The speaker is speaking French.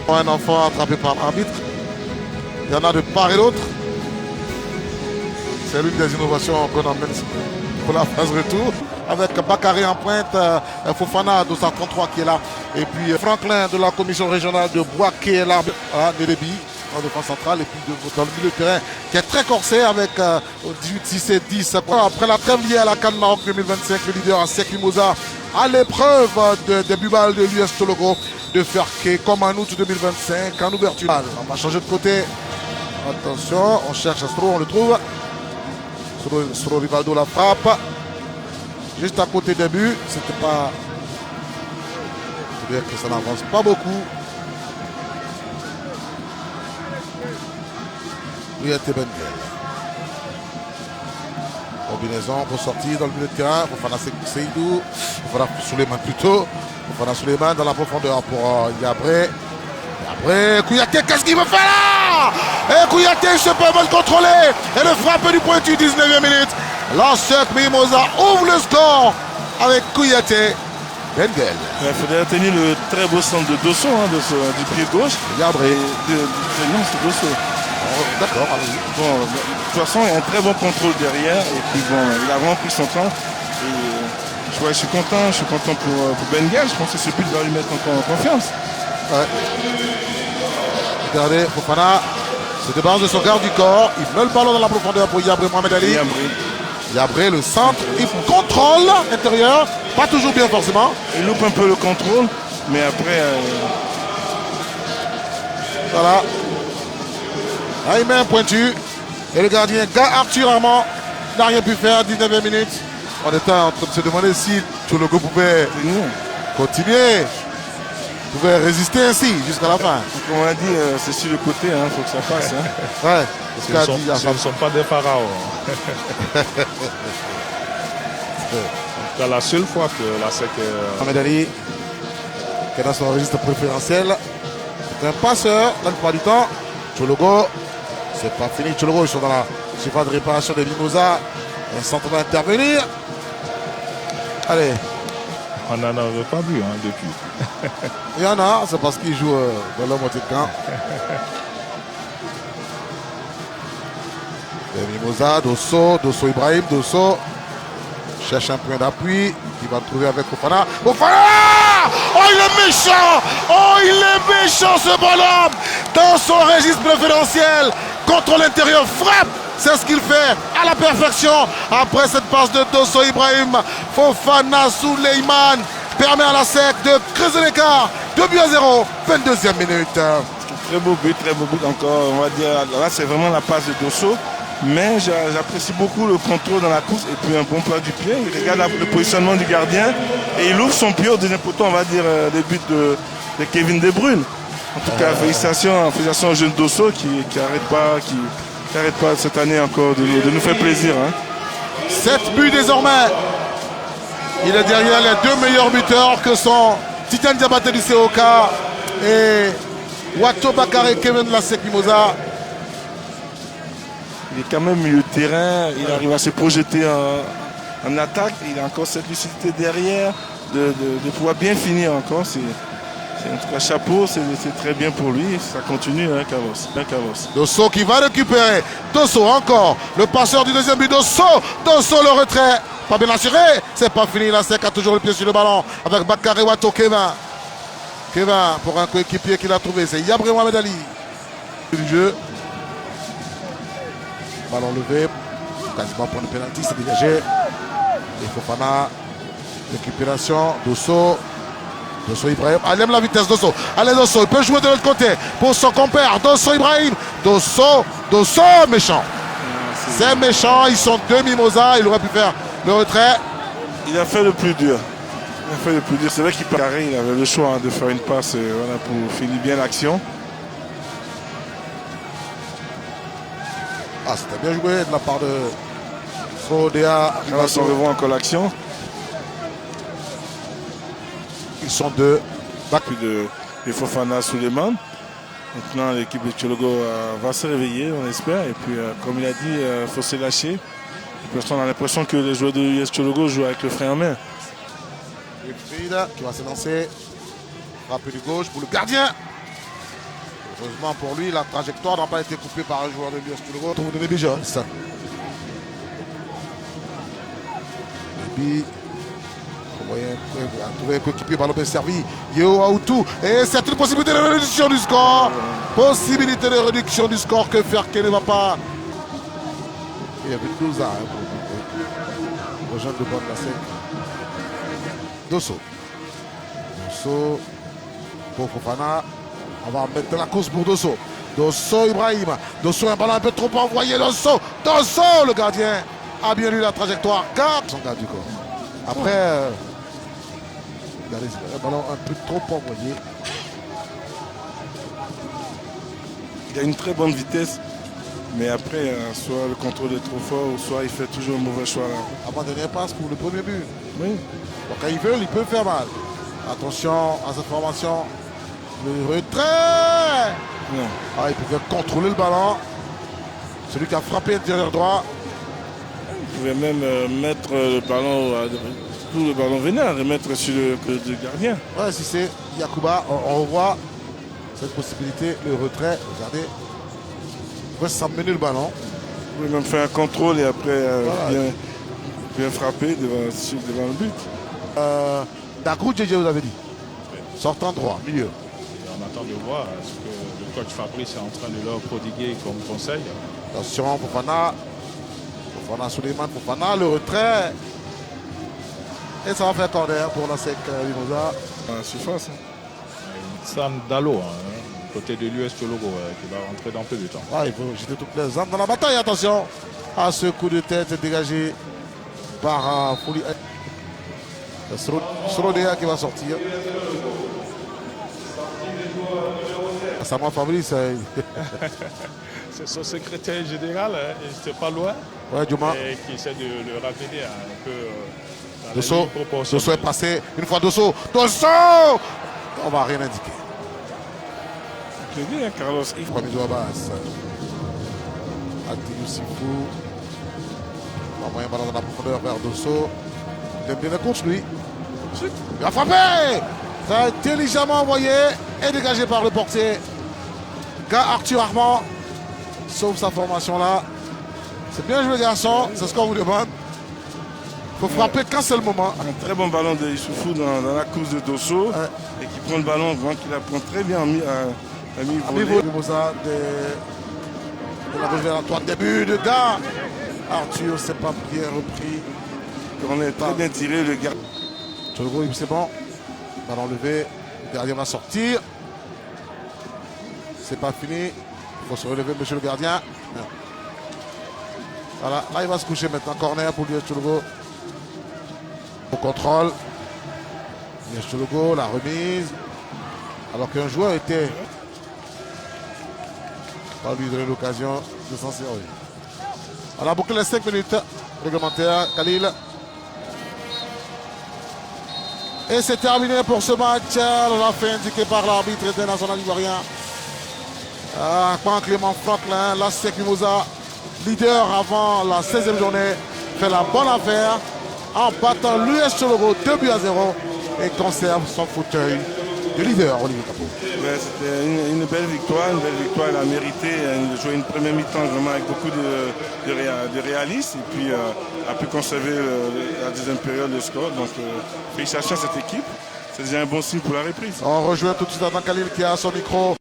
Un enfant attrapé par l'arbitre. Il y en a de part et d'autre. C'est l'une des innovations qu'on emmène pour la phase retour. Avec Bakary en pointe, Fofana de 133 qui est là. Et puis Franklin de la commission régionale de Bois qui est là. Nélébi en défense centrale. Et puis dans le milieu de terrain qui est très corsé avec 18-6 et 10. Après la trêve liée à la CAN Maroc 2025, le leader Sek Mimosa à l'épreuve des Bubal de l'US Tologo de faire comme en août 2025 en ouverture. On va changer de côté. Attention, on cherche Astro, on le trouve. Astro Rivaldo la frappe. Juste à côté des buts, c'était pas. C'est-à-dire que ça n'avance pas beaucoup. Lui était Bengel. Combinaison pour sortir dans le milieu de terrain. Fofana Seydou. Fofana Souleymane plutôt. Fofana Souleymane dans la profondeur pour Yabré. Yabré, Kouyaté, qu'est-ce qu'il veut faire là? Et Kouyaté, il se peut mal contrôler. Et le frappe du pointu, 19e minute. Sek Mimosa ouvre le score avec Kouyaté. Bengel. Il faudrait tenir le très beau centre de Dosso, du pied gauche. Yabré. Non, c'est Dosso. D'accord, bon, de toute façon, il y a un très bon contrôle derrière. Et puis bon, il a vraiment pris son temps. Et je suis content pour Bengel. Je pense que ce but va lui mettre encore en confiance. Ouais. Regardez, Fofana se débarrasse de son garde du corps. Il met le ballon dans la profondeur pour Yabré Mohamed Ali. Yabré, le centre. Il contrôle l'intérieur. Pas toujours bien forcément. Il loupe un peu le contrôle. Mais après... Voilà. Là, il met un pointu. Et le gardien, Arthur Armand, n'a rien pu faire. 19e minute. On était en train de se demander si Tologo pouvait continuer. Pouvait résister ainsi jusqu'à la fin. Comme on a dit, c'est sur le côté, il faut que ça passe. Ouais. Ce ne sont pas des pharaons. C'est la seule fois que la SEC... Mohamed Ali, qui est dans son registre préférentiel. C'est un passeur, la plupart du temps. Tologo, c'est pas fini. Tologo, ils sont dans la surface de réparation de Mimosa. Un centre va intervenir. Allez. On n'en avait pas vu depuis. Il y en a, c'est parce qu'ils jouent dans la moitié de camp. Mimosa, Dosso Ibrahim, Dosso cherche un point d'appui. Il va le trouver avec Fofana. Fofana! Oh, il est méchant! Oh, il est méchant ce bonhomme! Dans son registre préférentiel, contre l'intérieur, frappe! C'est ce qu'il fait à la perfection. Après cette passe de Dosso Ibrahim, Fofana Souleymane permet à la SEC de creuser l'écart. 2-0, 22e minute. Très beau but encore. On va dire, là, c'est vraiment la passe de Dosso. Mais j'apprécie beaucoup le contrôle dans la course et puis un bon plat du pied. Il regarde le positionnement du gardien et il ouvre son pied au deuxième poteau, on va dire, le but de Kevin De Bruyne. En tout cas, félicitations au jeune Dosso qui n'arrête pas cette année encore de nous faire plaisir. 7 buts désormais. Il est derrière les deux meilleurs buteurs que sont Titan Diabaté du COK et Wato Bakary Kevin Sek Mimosa. Il est quand même milieu de terrain, il arrive à se projeter en attaque, il a encore cette lucidité derrière de pouvoir bien finir encore. En tout cas, chapeau, c'est très bien pour lui, ça continue, Carlos. Dosso qui va récupérer, Dosso encore, le passeur du deuxième but, Dosso le retrait, pas bien assuré, c'est pas fini, la SEC a toujours le pied sur le ballon avec Bakary Wato Kevin pour un coéquipier qu'il a trouvé, c'est Yabré Mohamed Ali du jeu. Ballon levé, quasiment pour le pénalty, c'est dégagé. Et Fofana, récupération, Dosso Ibrahim. Elle aime la vitesse, Dosso. Allez, Dosso, il peut jouer de l'autre côté pour son compère, Dosso Ibrahim. Dosso, méchant. C'est méchant, ils sont deux Mimosa, il aurait pu faire le retrait. Il a fait le plus dur. C'est vrai qu'il il avait le choix de faire une passe pour finir bien l'action. Ah, c'était bien joué de la part de Frodea. On revoit encore l'action. Ils sont deux. Puis de Fofana Souleymane. Maintenant, l'équipe de Tologo va se réveiller, on espère. Et puis, comme il a dit, il faut se lâcher. On a l'impression que les joueurs de l'US Tologo jouent avec le frein en main. Wilfried qui va se lancer. Frappe du gauche pour le gardien. Heureusement pour lui, la trajectoire n'a pas été coupée par un joueur de l'US Toulego. Vous donnez déjà ça. Et puis, vous voyez, un coéquipier ballon bien servi. Yo Aoutou. Et c'est une possibilité de réduction du score. Possibilité de réduction du score que faire qui ne va pas. Il y avait 12 ans pour rejoindre le bord de la scène. Dosso. Dosso pour Fofana. On va mettre la course pour Dosso. Dosso Ibrahim. Dosso, un ballon un peu trop envoyé. Dosso. Dosso, le gardien a bien lu la trajectoire. Garde son garde du corps. Après, regardez, un ballon un peu trop envoyé. Il a une très bonne vitesse. Mais après, soit le contrôle est trop fort, ou soit il fait toujours un mauvais choix. Avant dernière passe pour le premier but. Oui. Donc quand il peut faire mal. Attention à cette formation. Le retrait. Non. Ah, il pouvait contrôler le ballon. Celui qui a frappé intérieur droit. Il pouvait même mettre le ballon, tout le ballon venait à remettre sur le gardien. Ouais, si c'est Yacouba, on revoit cette possibilité, le retrait. Regardez. Il pouvait s'amener le ballon. Il pouvait même faire un contrôle et après voilà. bien frapper devant le but. Dagrou, JJ, vous avez dit. Sortant droit, milieu. Et on attend de voir ce que le coach Fabrice est en train de leur prodiguer comme conseil. Attention, Fofana. Fofana, Souleymane, Fofana, le retrait. Et ça va faire corner pour la SEC Mimosa. À la surface. Sam Dalo, côté de l'US Toulego, qui va rentrer dans peu de temps. Ah, il faut jeter toutes les armes dans la bataille. Attention à ce coup de tête dégagé par Fouli. Srodea qui va sortir. Samuel Fabrice. C'est son secrétaire général, il n'était pas loin. Ouais, Djouma. Et qui essaie de le ramener un peu. Dosso est passé. Une fois Dosso. Dosso. On va rien indiquer. C'est bien, Carlos. Premier Abbas. Attilou Sifou. On va envoyer un ballon dans la profondeur vers Dosso. Il aime bien la course, lui. Il a frappé. Ça a intelligemment envoyé et dégagé par le portier. Arthur Armand sauve sa formation là. C'est bien joué, garçon. C'est ce qu'on vous demande. Il faut frapper quand c'est le moment. Un très bon ballon de Issoufou dans la course de Dosso. Et qui prend le ballon, vraiment qu'il la prend très bien à mi-volée. De la gauche vers la droite. Début de gars. Arthur s'est pas bien repris. On est très bien tiré, le gars. C'est bon. Ballon levé. Le gardien va sortir. C'est pas fini. Il faut se relever, monsieur le gardien. Voilà, là il va se coucher maintenant. Corner pour l'US Toulego. Au contrôle. l'US Toulego, la remise. Alors qu'un joueur était. On va lui donner l'occasion de s'en servir. On a bouclé les 5 minutes réglementaires. Khalil. Et c'est terminé pour ce match. La fin indiquée par l'arbitre international ivoirien. Clément Franklin, la SEC Mimosa, leader avant la 16e journée, fait la bonne affaire en battant l'US Toulego 2-0 et conserve son fauteuil de leader, Olivier Capot. C'était une belle victoire, elle a mérité. Elle a joué une première mi-temps vraiment avec beaucoup de réalisme et puis a pu conserver la deuxième période de score. Donc félicitations à cette équipe, c'est déjà un bon signe pour la reprise. On rejoint tout de suite Adam Khalil qui a son micro.